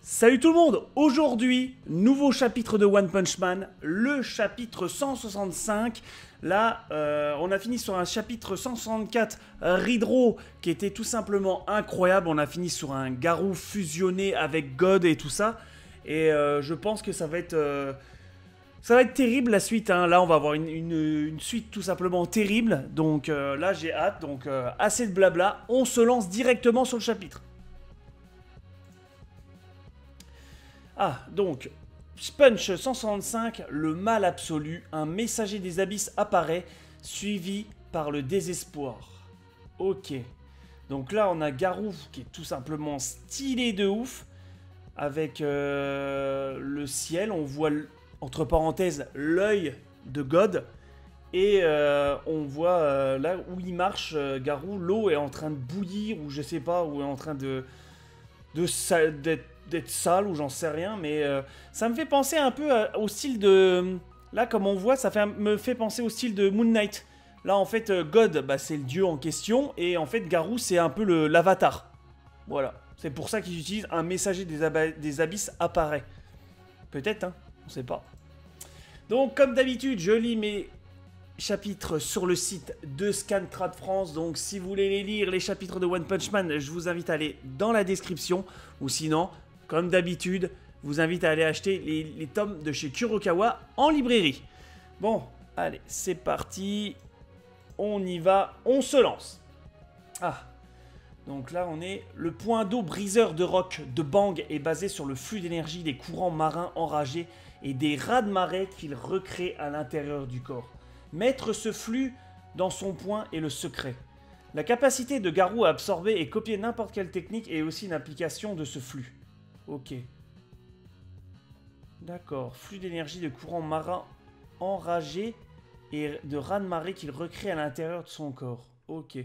Salut tout le monde! Aujourd'hui, nouveau chapitre de One Punch Man, le chapitre 165. Là, on a fini sur un chapitre 164, Ridro, qui était tout simplement incroyable. On a fini sur un Garou fusionné avec God et tout ça. Et je pense que ça va être terrible la suite. Hein. Là, on va avoir une suite tout simplement terrible. Donc là, j'ai hâte. Donc assez de blabla. On se lance directement sur le chapitre. Ah, donc, Punch 165, le mal absolu, un messager des abysses apparaît, suivi par le désespoir. Ok. Donc là, on a Garou qui est tout simplement stylé de ouf, avec le ciel, on voit, entre parenthèses, l'œil de God, et on voit là où il marche, Garou, l'eau est en train de bouillir, ou je sais pas, ou est en train d'être sale ou j'en sais rien, mais ça me fait penser un peu au style de... Là, comme on voit, me fait penser au style de Moon Knight. Là, en fait, God, bah, c'est le dieu en question, et en fait, Garou, c'est un peu l'avatar. Voilà. C'est pour ça qu'ils utilisent un messager des abysses apparaît. Peut-être, hein, on sait pas. Donc, comme d'habitude, je lis mes chapitres sur le site de Scantrad France. Donc, si vous voulez les lire, les chapitres de One Punch Man, je vous invite à aller dans la description, ou sinon... Comme d'habitude, je vous invite à aller acheter les tomes de chez Kurokawa en librairie. Bon, allez, c'est parti. On y va, on se lance. Ah, donc là, on est... Le point d'eau briseur de roc de Bang est basé sur le flux d'énergie des courants marins enragés et des raz-de-marée qu'il recrée à l'intérieur du corps. Mettre ce flux dans son point est le secret. La capacité de Garou à absorber et copier n'importe quelle technique est aussi une application de ce flux. Ok. D'accord. Flux d'énergie de courant marin enragé et de raz-de-marée qu'il recrée à l'intérieur de son corps. Ok.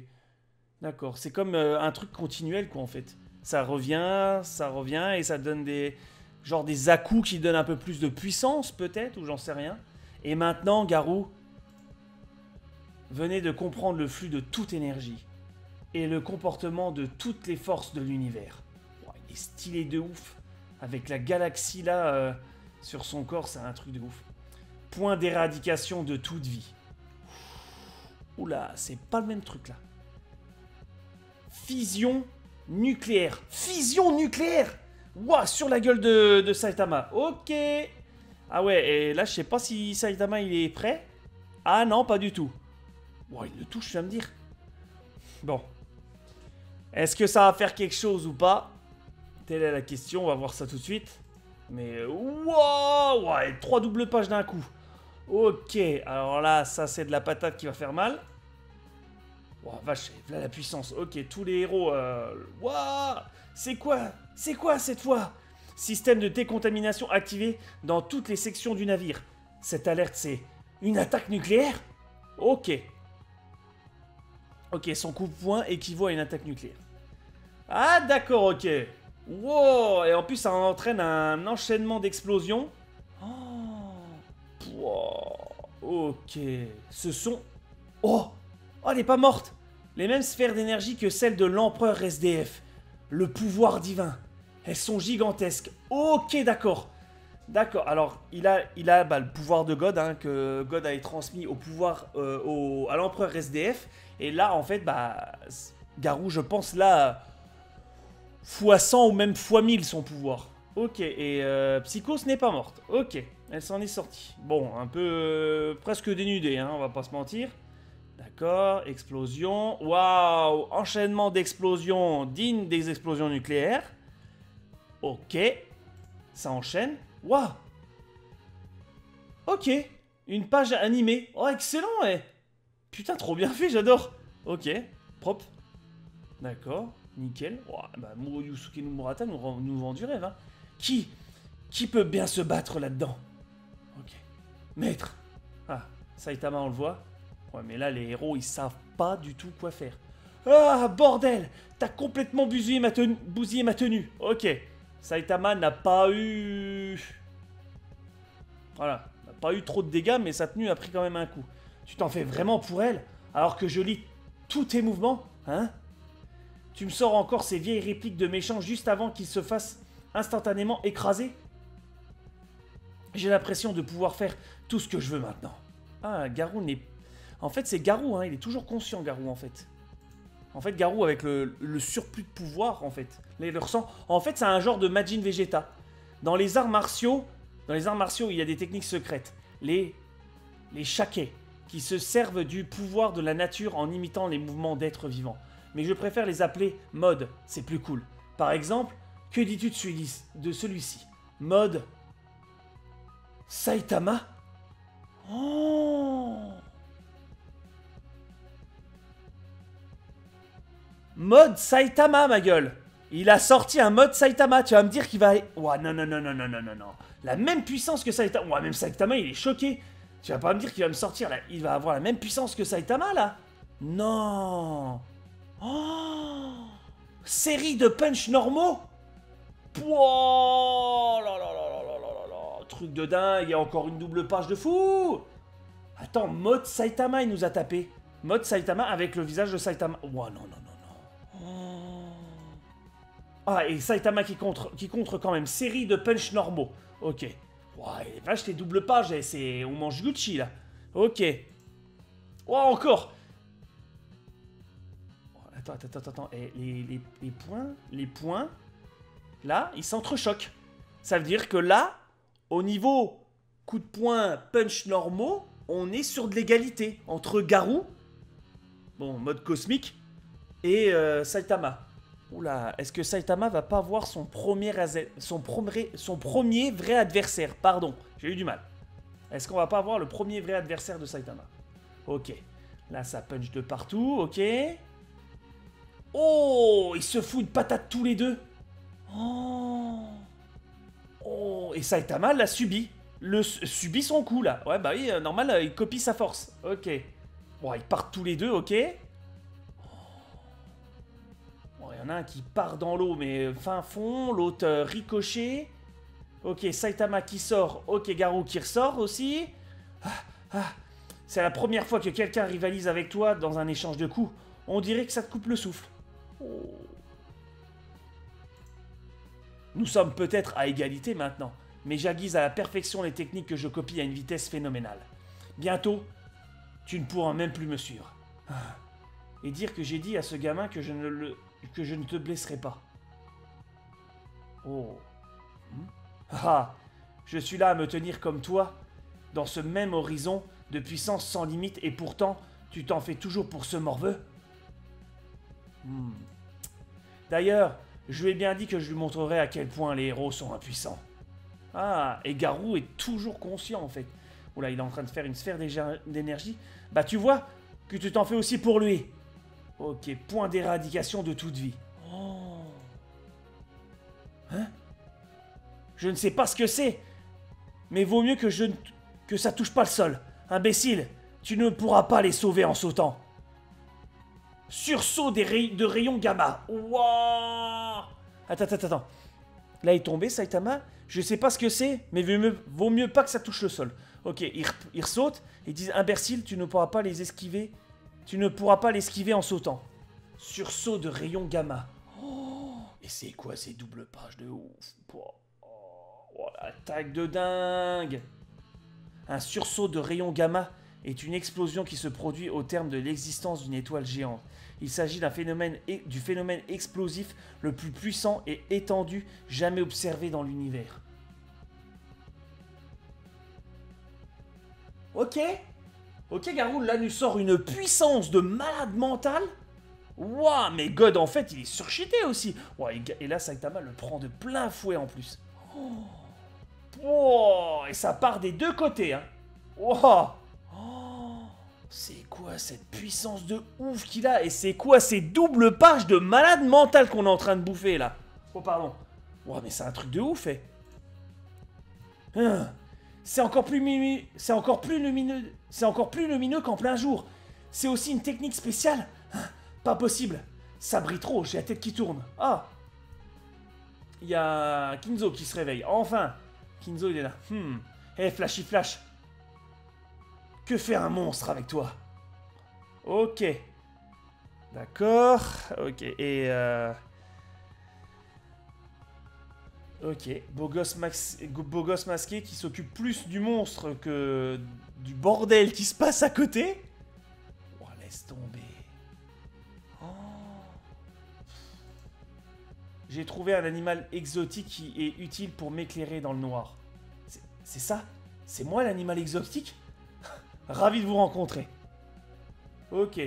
D'accord. C'est comme un truc continuel, quoi, en fait. Ça revient et ça donne des... Genre des à-coups qui donnent un peu plus de puissance, peut-être, ou j'en sais rien. Et maintenant, Garou, venez de comprendre le flux de toute énergie et le comportement de toutes les forces de l'univers. Il est stylé de ouf. Avec la galaxie là sur son corps, c'est un truc de ouf. Point d'éradication de toute vie. Oula, c'est pas le même truc là. Fusion nucléaire. Fusion nucléaire. Ouah, sur la gueule de Saitama. Ok. Ah ouais, et là je sais pas si Saitama il est prêt. Ah non, pas du tout. Ouah, il le touche, tu vas me dire. Bon. Est-ce que ça va faire quelque chose ou pas? Telle est la question, on va voir ça tout de suite. Mais wow, ouais, 3 doubles pages d'un coup. Ok, alors là, ça c'est de la patate qui va faire mal. Wow, vache, là la puissance. Ok, tous les héros... Wow, c'est quoi cette fois? Système de décontamination activé dans toutes les sections du navire. Cette alerte, c'est une attaque nucléaire? Ok. Ok, son coup de poing équivaut à une attaque nucléaire. Ah d'accord, ok. Wow, et en plus ça entraîne un enchaînement d'explosions. Oh, wow, ok. Ce sont... Oh, oh, elle est pas morte. Les mêmes sphères d'énergie que celles de l'empereur SDF. Le pouvoir divin. Elles sont gigantesques. Ok, d'accord. D'accord, alors il a bah, le pouvoir de God, hein, que God avait transmis au pouvoir à l'empereur SDF. Et là, en fait, bah, Garou, je pense, là... x100 ou même x1000 son pouvoir. Ok, et Psychos n'est pas morte. Ok, elle s'en est sortie. Bon, un peu presque dénudée, hein, on va pas se mentir. D'accord, explosion. Waouh, enchaînement d'explosions digne des explosions nucléaires. Ok, ça enchaîne. Waouh. Ok, une page animée. Oh, excellent, ouais. Putain, trop bien fait, j'adore. Ok, propre. D'accord. Nickel. Oh, bah, Yusuke Murata nous vend du rêve. Hein. Qui peut bien se battre là-dedans? Ok. Maître. Ah, Saitama, on le voit. Ouais, mais là, les héros, ils savent pas du tout quoi faire. Ah, bordel! T'as complètement bousillé ma tenue. Ok. Saitama n'a pas eu... Voilà. N'a pas eu trop de dégâts, mais sa tenue a pris quand même un coup. Tu t'en fais vraiment pour elle? Alors que je lis tous tes mouvements? Hein? Tu me sors encore ces vieilles répliques de méchants juste avant qu'ils se fassent instantanément écrasé. J'ai l'impression de pouvoir faire tout ce que je veux maintenant. Ah, Garou n'est... En fait, c'est Garou, hein. Il est toujours conscient, Garou, en fait. En fait, Garou, avec le surplus de pouvoir, en fait. Là, il le ressent. En fait, c'est un genre de Majin Vegeta. Dans les arts martiaux, il y a des techniques secrètes. Les Shakai, qui se servent du pouvoir de la nature en imitant les mouvements d'êtres vivants. Mais je préfère les appeler mode, c'est plus cool. Par exemple, que dis-tu de celui-ci? Mode Saitama? Oh! Mode Saitama, ma gueule! Il a sorti un mode Saitama, tu vas me dire qu'il va... Ouah, non, non, non, non, non, non, non, non. La même puissance que Saitama. Ouah, même Saitama, il est choqué. Tu vas pas me dire qu'il va me sortir, là. Il va avoir la même puissance que Saitama, là? Non! Oh! Série de punch normaux? Oh là là là là là là là. Truc de dingue, il y a encore une double page de fou! Attends, mode Saitama, il nous a tapé. Mode Saitama avec le visage de Saitama. Oh non, non, non, non. Oh. Ah, et Saitama qui contre quand même. Série de punch normaux. Ok. Ouais, les vaches, les doubles pages, c'est... On mange Gucci, là. Ok. Oh, encore. Attends. Et les points, là, ils s'entrechoquent. Ça veut dire que là, au niveau coup de poing punch normaux, on est sur de l'égalité entre Garou, bon, mode cosmique, et Saitama. Oula, est-ce que Saitama va pas voir son premier vrai adversaire? Pardon, j'ai eu du mal. Est-ce qu'on va pas voir le premier vrai adversaire de Saitama? Ok. Là, ça punch de partout, ok. Oh, ils se foutent de patate tous les deux. Oh. Oh, et Saitama l'a subi. Subit son coup, là. Ouais, bah oui, normal, il copie sa force. Ok. Bon, ils partent tous les deux, ok. Bon, il y en a un qui part dans l'eau, mais fin fond. L'autre ricochet. Ok, Saitama qui sort. Ok, Garou qui ressort aussi. C'est la première fois que quelqu'un rivalise avec toi dans un échange de coups. On dirait que ça te coupe le souffle. Oh. Nous sommes peut-être à égalité maintenant, mais j'aiguise à la perfection les techniques que je copie à une vitesse phénoménale. Bientôt, tu ne pourras même plus me suivre. Et dire que j'ai dit à ce gamin que je ne te blesserai pas. Oh. Ah, je suis là à me tenir comme toi, dans ce même horizon de puissance sans limite, et pourtant, tu t'en fais toujours pour ce morveux. D'ailleurs, je lui ai bien dit que je lui montrerai à quel point les héros sont impuissants. Ah, et Garou est toujours conscient en fait. Oula, il est en train de faire une sphère d'énergie. Bah tu vois que tu t'en fais aussi pour lui. Ok, point d'éradication de toute vie. Oh. Hein? Je ne sais pas ce que c'est, mais vaut mieux que ça touche pas le sol. Imbécile, tu ne pourras pas les sauver en sautant. Sursaut de rayons gamma. Wouah! Attends. Là, il est tombé, Saitama. Je sais pas ce que c'est, mais vaut mieux pas que ça touche le sol. Ok, il saute. Ils disent, imbécile, tu ne pourras pas les esquiver. Tu ne pourras pas l'esquiver en sautant. Sursaut de rayons gamma. Oh, et c'est quoi ces doubles pages de ouf? Oh, attaque de dingue. Un sursaut de rayons gamma est une explosion qui se produit au terme de l'existence d'une étoile géante. Il s'agit du phénomène explosif le plus puissant et étendu jamais observé dans l'univers. Ok, Garou, là nous sort une puissance de malade mental. Waouh, mais God en fait il est surcheaté aussi. Wow, et là Saitama le prend de plein fouet en plus. Oh, et ça part des deux côtés, hein. Wow. C'est quoi cette puissance de ouf qu'il a? Et c'est quoi ces doubles pages de malade mental qu'on est en train de bouffer là? Oh pardon. Wow, mais c'est un truc de ouf, eh. C'est encore plus lumineux qu'en plein jour. C'est aussi une technique spéciale. Pas possible. Ça brille trop, j'ai la tête qui tourne. Ah. Il y a Kinzo qui se réveille. Enfin. Kinzo, il est là. Hey, Flashy Flash. Que fait un monstre avec toi? Ok. D'accord. Ok. Et Ok, beau gosse masqué qui s'occupe plus du monstre que du bordel qui se passe à côté. Oh, laisse tomber. Oh. J'ai trouvé un animal exotique qui est utile pour m'éclairer dans le noir. C'est ça? C'est moi l'animal exotique? Ravi de vous rencontrer. Ok.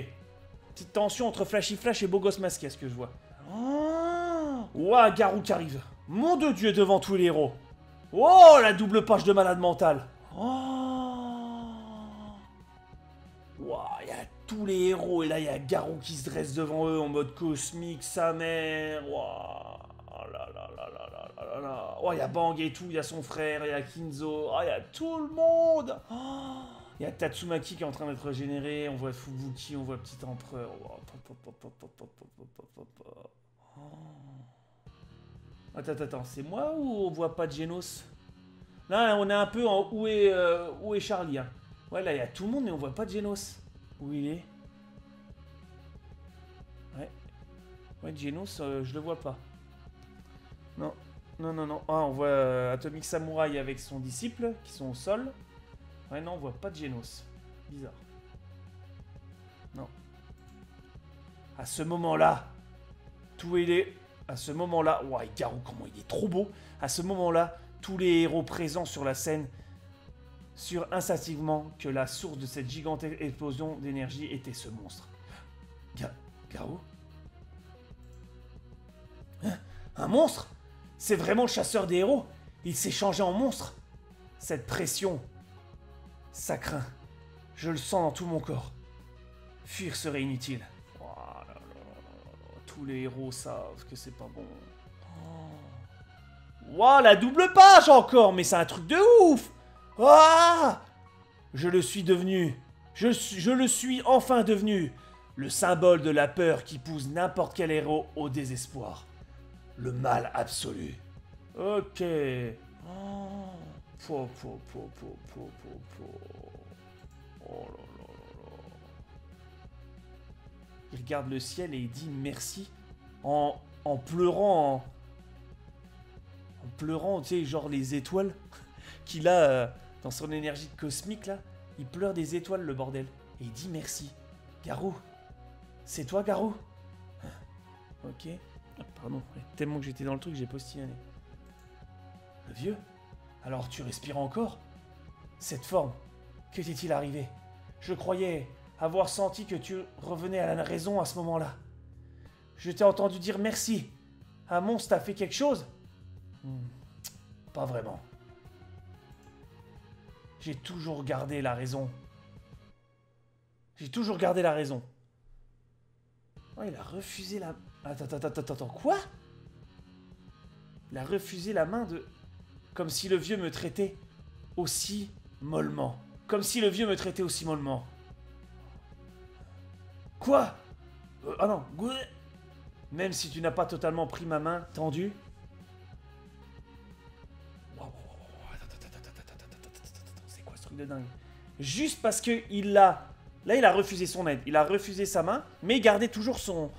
Petite tension entre Flashy Flash et beau gosse masqué, à ce que je vois. Oh. Ouah, Garou qui arrive. Mon de Dieu, devant tous les héros. Oh, la double page de malade mental. Oh. Ouah, il y a tous les héros. Et là, il y a Garou qui se dresse devant eux en mode cosmique, sa mère. Ouah. Oh là là là là là là là là. Oh, il y a Bang et tout. Il y a son frère, il y a Kinzo. Oh, il y a tout le monde. Oh. Il y a Tatsumaki qui est en train d'être régénéré. On voit Fubuki, on voit Petit Empereur. Oh. Attends, c'est moi ou on voit pas de Genos? Là, on est un peu en où est Charlie, hein. Ouais, là, il y a tout le monde, mais on voit pas de Genos. Où il est? Ouais, Genos, je le vois pas. Non. Ah, on voit Atomic Samurai avec son disciple, qui sont au sol. Ouais, non, on voit pas de Genos. Bizarre. Non. À ce moment-là, tout est... À ce moment-là, ouais, Garou, comment il est trop beau. À ce moment-là, tous les héros présents sur la scène surent instinctivement que la source de cette gigantesque explosion d'énergie était ce monstre. Garou? Hein? Un monstre? C'est vraiment le chasseur des héros? Il s'est changé en monstre? Cette pression, ça craint. Je le sens dans tout mon corps. Fuir serait inutile. Tous les héros savent que c'est pas bon. Waouh, la double page encore. Mais c'est un truc de ouf. Ah, je le suis devenu. Je le suis enfin devenu. Le symbole de la peur qui pousse n'importe quel héros au désespoir. Le mal absolu. Ok. Oh. Oh là là là là. Il regarde le ciel et il dit merci en pleurant. En pleurant, tu sais, genre les étoiles qu'il a dans son énergie cosmique là. Il pleure des étoiles, le bordel. Et il dit merci. Garou. C'est toi, Garou? Ok. Ah, pardon, tellement que j'étais dans le truc, j'ai postillonné. Le vieux? Alors tu respires encore? Cette forme, que t'est-il arrivé? Je croyais avoir senti que tu revenais à la raison à ce moment-là. Je t'ai entendu dire merci. Un monstre t'a fait quelque chose? Pas vraiment. J'ai toujours gardé la raison. J'ai toujours gardé la raison. Oh, il a refusé la... Attends, quoi? Il a refusé la main de... Comme si le vieux me traitait aussi mollement. Comme si le vieux me traitait aussi mollement. Quoi? Ah non. Même si tu n'as pas totalement pris ma main tendue. C'est quoi ce truc de dingue? Juste parce que il a... Là, il a refusé son aide. Il a refusé sa main, mais il gardait toujours son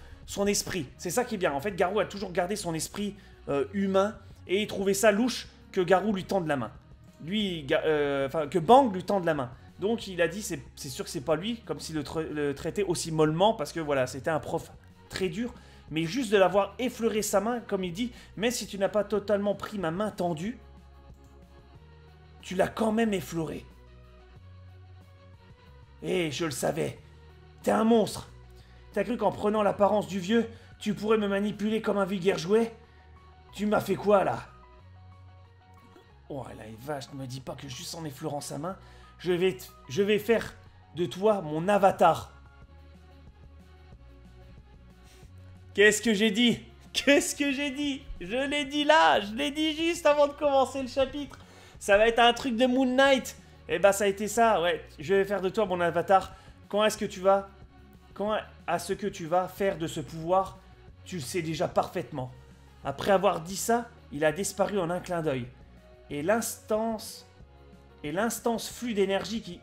esprit. C'est ça qui est bien. En fait, Garou a toujours gardé son esprit humain. Et il trouvait ça louche que Garou lui tende la main. Que Bang lui tende la main. Donc il a dit, c'est sûr que c'est pas lui, comme s'il le traitait aussi mollement, parce que voilà, c'était un prof très dur. Mais juste de l'avoir effleuré sa main, comme il dit, même si tu n'as pas totalement pris ma main tendue, tu l'as quand même effleuré. Et je le savais, t'es un monstre. T'as cru qu'en prenant l'apparence du vieux, tu pourrais me manipuler comme un vulgaire jouet? Tu m'as fait quoi là? Oh la vache, ne me dis pas que juste en effleurant sa main, je vais faire de toi mon avatar. Qu'est-ce que j'ai dit? Qu'est-ce que j'ai dit? Je l'ai dit là, je l'ai dit juste avant de commencer le chapitre. Ça va être un truc de Moon Knight. Eh ben ça a été ça, ouais. Je vais faire de toi mon avatar. Quand est-ce que tu vas... Quand à ce que tu vas faire de ce pouvoir, tu le sais déjà parfaitement. Après avoir dit ça, il a disparu en un clin d'œil. Et l'instance flux d'énergie qui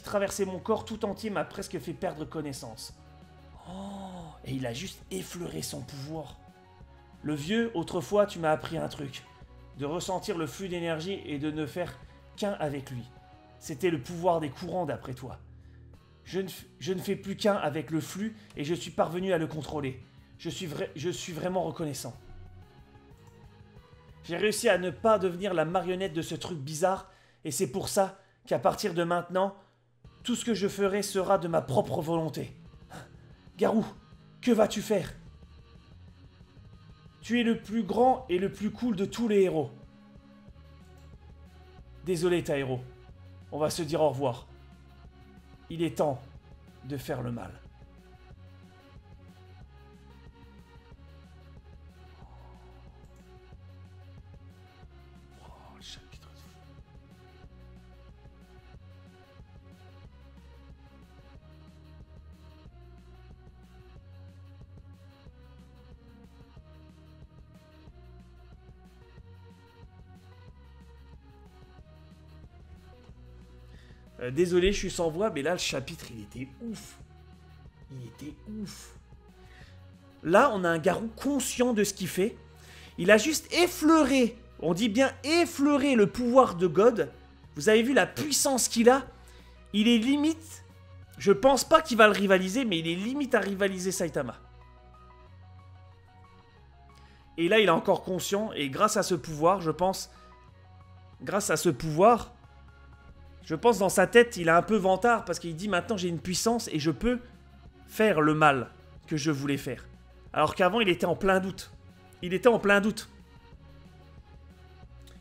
traversait mon corps tout entier m'a presque fait perdre connaissance. Oh, et il a juste effleuré son pouvoir. Le vieux, autrefois, tu m'as appris un truc. De ressentir le flux d'énergie et de ne faire qu'un avec lui. C'était le pouvoir des courants d'après toi. Je ne fais plus qu'un avec le flux et je suis parvenu à le contrôler. Je suis vraiment reconnaissant. J'ai réussi à ne pas devenir la marionnette de ce truc bizarre et c'est pour ça qu'à partir de maintenant, tout ce que je ferai sera de ma propre volonté. Garou, que vas-tu faire? Tu es le plus grand et le plus cool de tous les héros. Désolé, ta héros. On va se dire au revoir. Il est temps de faire le mal. Oh, le chapitre de... Désolé, je suis sans voix, mais là, le chapitre, il était ouf. Il était ouf. Là, on a un Garou conscient de ce qu'il fait. Il a juste effleuré, on dit bien effleuré le pouvoir de God. Vous avez vu la puissance qu'il a? Il est limite... Je pense pas qu'il va le rivaliser, mais il est limite à rivaliser Saitama. Et là, il est encore conscient, et grâce à ce pouvoir, je pense... Grâce à ce pouvoir... Je pense dans sa tête, il a un peu vantard parce qu'il dit maintenant j'ai une puissance et je peux faire le mal que je voulais faire. Alors qu'avant il était en plein doute. Il était en plein doute.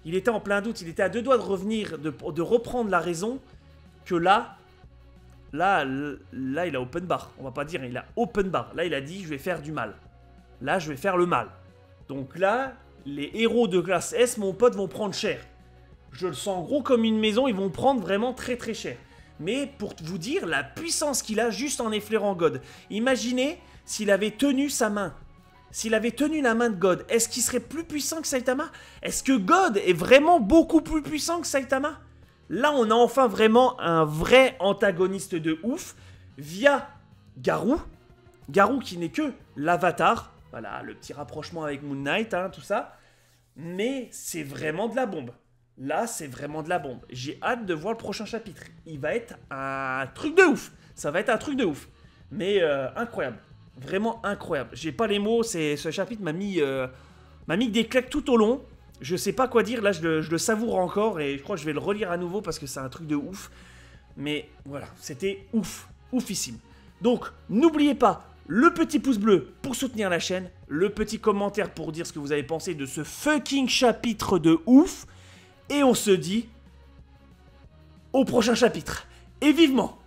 Il était en plein doute. Il était à deux doigts de revenir, de reprendre la raison. Que là, il a open bar. On va pas dire il a open bar. Là il a dit je vais faire du mal. Là je vais faire le mal. Donc là, les héros de classe S, mon pote, vont prendre cher. Je le sens gros comme une maison, ils vont prendre vraiment très très cher. Mais pour vous dire la puissance qu'il a juste en effleurant God. Imaginez s'il avait tenu sa main. S'il avait tenu la main de God, est-ce qu'il serait plus puissant que Saitama? Est-ce que God est vraiment beaucoup plus puissant que Saitama? Là, on a enfin vraiment un vrai antagoniste de ouf via Garou. Garou qui n'est que l'avatar. Voilà, le petit rapprochement avec Moon Knight, hein, tout ça. Mais c'est vraiment de la bombe. Là, c'est vraiment de la bombe. J'ai hâte de voir le prochain chapitre. Il va être un truc de ouf. Ça va être un truc de ouf. Mais incroyable. Vraiment incroyable. J'ai pas les mots. Ce chapitre m'a mis des claques tout au long. Je sais pas quoi dire. Là, je le savoure encore. Et je crois que je vais le relire à nouveau parce que c'est un truc de ouf. Mais voilà, c'était ouf. Oufissime. Donc, n'oubliez pas le petit pouce bleu pour soutenir la chaîne. Le petit commentaire pour dire ce que vous avez pensé de ce fucking chapitre de ouf. Et on se dit au prochain chapitre. Et vivement!